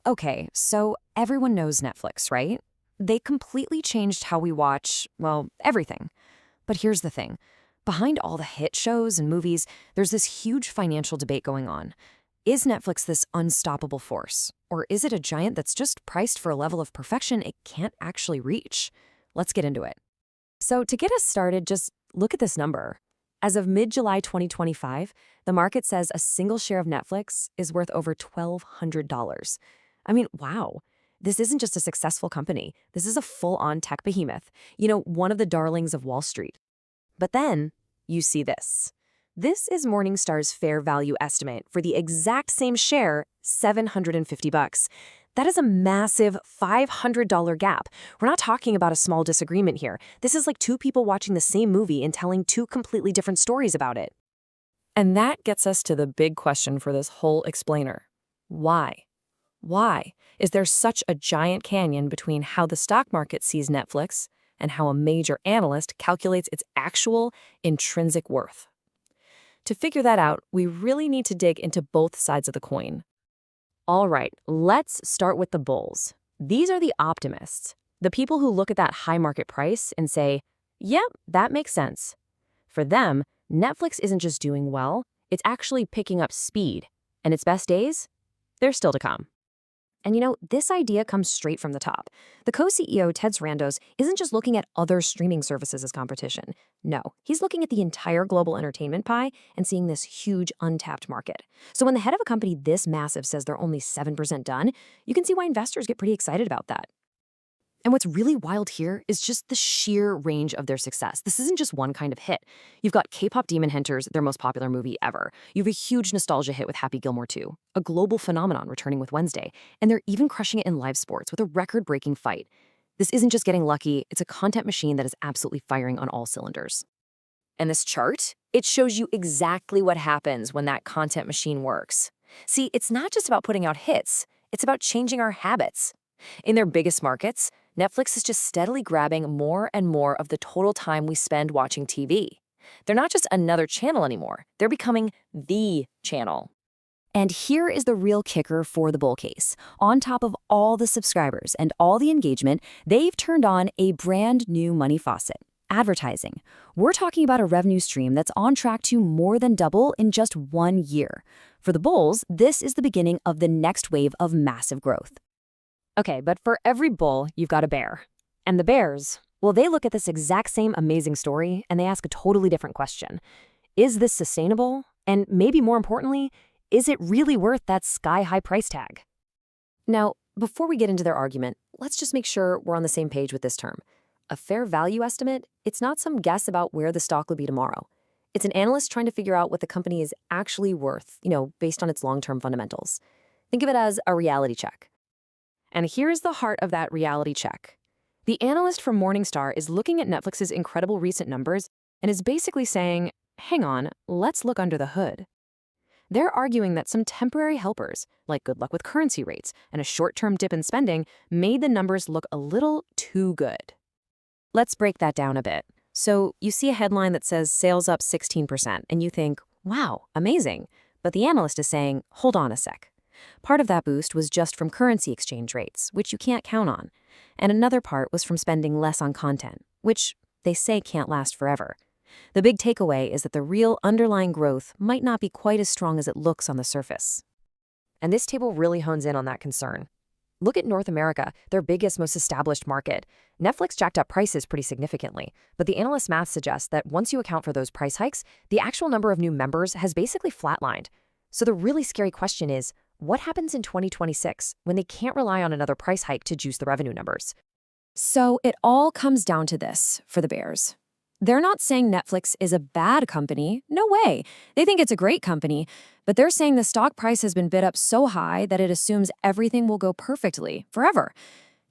Okay, so everyone knows Netflix, right? They completely changed how we watch, well, everything. But here's the thing. Behind all the hit shows and movies, there's this huge financial debate going on. Is Netflix this unstoppable force? Or is it a giant that's just priced for a level of perfection it can't actually reach? Let's get into it. So to get us started, just look at this number. As of mid-July 2025, the market says a single share of Netflix is worth over $1,200. I mean, wow. This isn't just a successful company. This is a full-on tech behemoth. One of the darlings of Wall Street. But then you see this. This is Morningstar's fair value estimate for the exact same share, $750. That is a massive $500 gap. We're not talking about a small disagreement here. This is like two people watching the same movie and telling two completely different stories about it. And that gets us to the big question for this whole explainer. Why? Why is there such a giant canyon between how the stock market sees Netflix and how a major analyst calculates its actual intrinsic worth? To figure that out, we really need to dig into both sides of the coin. All right, let's start with the bulls. These are the optimists, the people who look at that high market price and say, yep, that makes sense. For them, Netflix isn't just doing well, it's actually picking up speed, and its best days, they're still to come. And this idea comes straight from the top. The co-CEO, Ted Sarandos, isn't just looking at other streaming services as competition. No, he's looking at the entire global entertainment pie and seeing this huge untapped market. So when the head of a company this massive says they're only 7% done, you can see why investors get pretty excited about that. And what's really wild here is just the sheer range of their success. This isn't just one kind of hit. You've got K-pop Demon Hunters, their most popular movie ever. You have a huge nostalgia hit with Happy Gilmore 2, a global phenomenon returning with Wednesday, and they're even crushing it in live sports with a record-breaking fight. This isn't just getting lucky, it's a content machine that is absolutely firing on all cylinders. And this chart, it shows you exactly what happens when that content machine works. See, it's not just about putting out hits, it's about changing our habits. In their biggest markets, Netflix is just steadily grabbing more and more of the total time we spend watching TV. They're not just another channel anymore. They're becoming the channel. And here is the real kicker for the bull case. On top of all the subscribers and all the engagement, they've turned on a brand new money faucet, advertising. We're talking about a revenue stream that's on track to more than double in just 1 year. For the bulls, this is the beginning of the next wave of massive growth. Okay, but for every bull, you've got a bear. And the bears, well, they look at this exact same amazing story and they ask a totally different question. Is this sustainable? And maybe more importantly, is it really worth that sky-high price tag? Now, before we get into their argument, let's just make sure we're on the same page with this term. A fair value estimate, it's not some guess about where the stock will be tomorrow. It's an analyst trying to figure out what the company is actually worth, based on its long-term fundamentals. Think of it as a reality check. And here's the heart of that reality check. The analyst from Morningstar is looking at Netflix's incredible recent numbers and is basically saying, hang on, let's look under the hood. They're arguing that some temporary helpers, like good luck with currency rates and a short-term dip in spending, made the numbers look a little too good. Let's break that down a bit. So you see a headline that says sales up 16%, and you think, wow, amazing. But the analyst is saying, hold on a sec. Part of that boost was just from currency exchange rates, which you can't count on. And another part was from spending less on content, which they say can't last forever. The big takeaway is that the real underlying growth might not be quite as strong as it looks on the surface. And this table really hones in on that concern. Look at North America, their biggest, most established market. Netflix jacked up prices pretty significantly, but the analyst math suggests that once you account for those price hikes, the actual number of new members has basically flatlined. So the really scary question is, what happens in 2026 when they can't rely on another price hike to juice the revenue numbers? So it all comes down to this for the bears. They're not saying Netflix is a bad company. No way. They think it's a great company, but they're saying the stock price has been bid up so high that it assumes everything will go perfectly forever.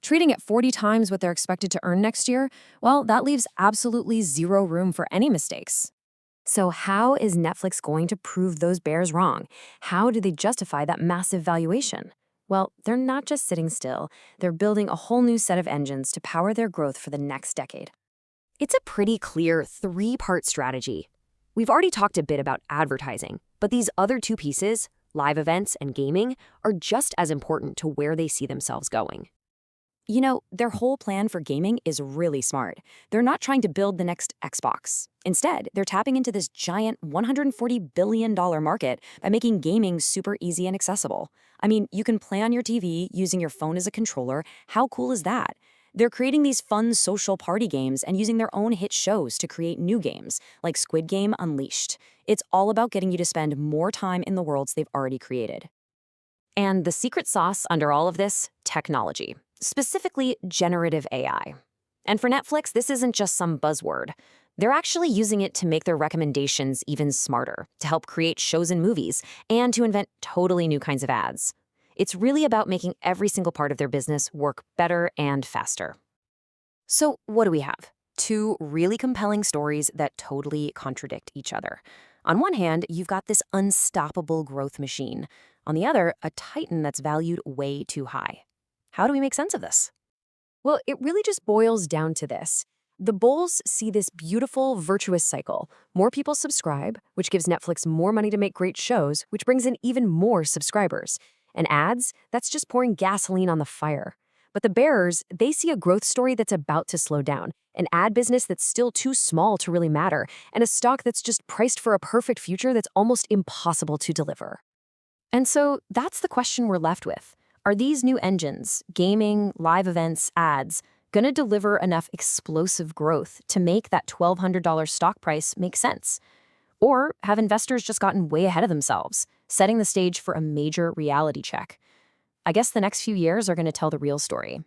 Treating it 40 times what they're expected to earn next year, well, that leaves absolutely zero room for any mistakes. So how is Netflix going to prove those bears wrong? How do they justify that massive valuation? Well, they're not just sitting still. They're building a whole new set of engines to power their growth for the next decade. It's a pretty clear 3-part strategy. We've already talked a bit about advertising, but these other 2 pieces, live events, and gaming are just as important to where they see themselves going. You know, their whole plan for gaming is really smart. They're not trying to build the next Xbox. Instead, they're tapping into this giant $140 billion market by making gaming super easy and accessible. I mean, you can play on your TV using your phone as a controller. How cool is that? They're creating these fun social party games and using their own hit shows to create new games, like Squid Game Unleashed. It's all about getting you to spend more time in the worlds they've already created. And the secret sauce under all of this? Technology, specifically generative AI. And for Netflix, this isn't just some buzzword. They're actually using it to make their recommendations even smarter, to help create shows and movies, and to invent totally new kinds of ads. It's really about making every single part of their business work better and faster. So what do we have? Two really compelling stories that totally contradict each other. On one hand, you've got this unstoppable growth machine. On the other, a titan that's valued way too high. How do we make sense of this? Well, it really just boils down to this. The bulls see this beautiful, virtuous cycle. More people subscribe, which gives Netflix more money to make great shows, which brings in even more subscribers. And ads, that's just pouring gasoline on the fire. But the bearers, they see a growth story that's about to slow down, an ad business that's still too small to really matter, and a stock that's just priced for a perfect future that's almost impossible to deliver. And so that's the question we're left with. Are these new engines, gaming, live events, ads, going to deliver enough explosive growth to make that $1,200 stock price make sense? Or have investors just gotten way ahead of themselves, setting the stage for a major reality check? I guess the next few years are going to tell the real story.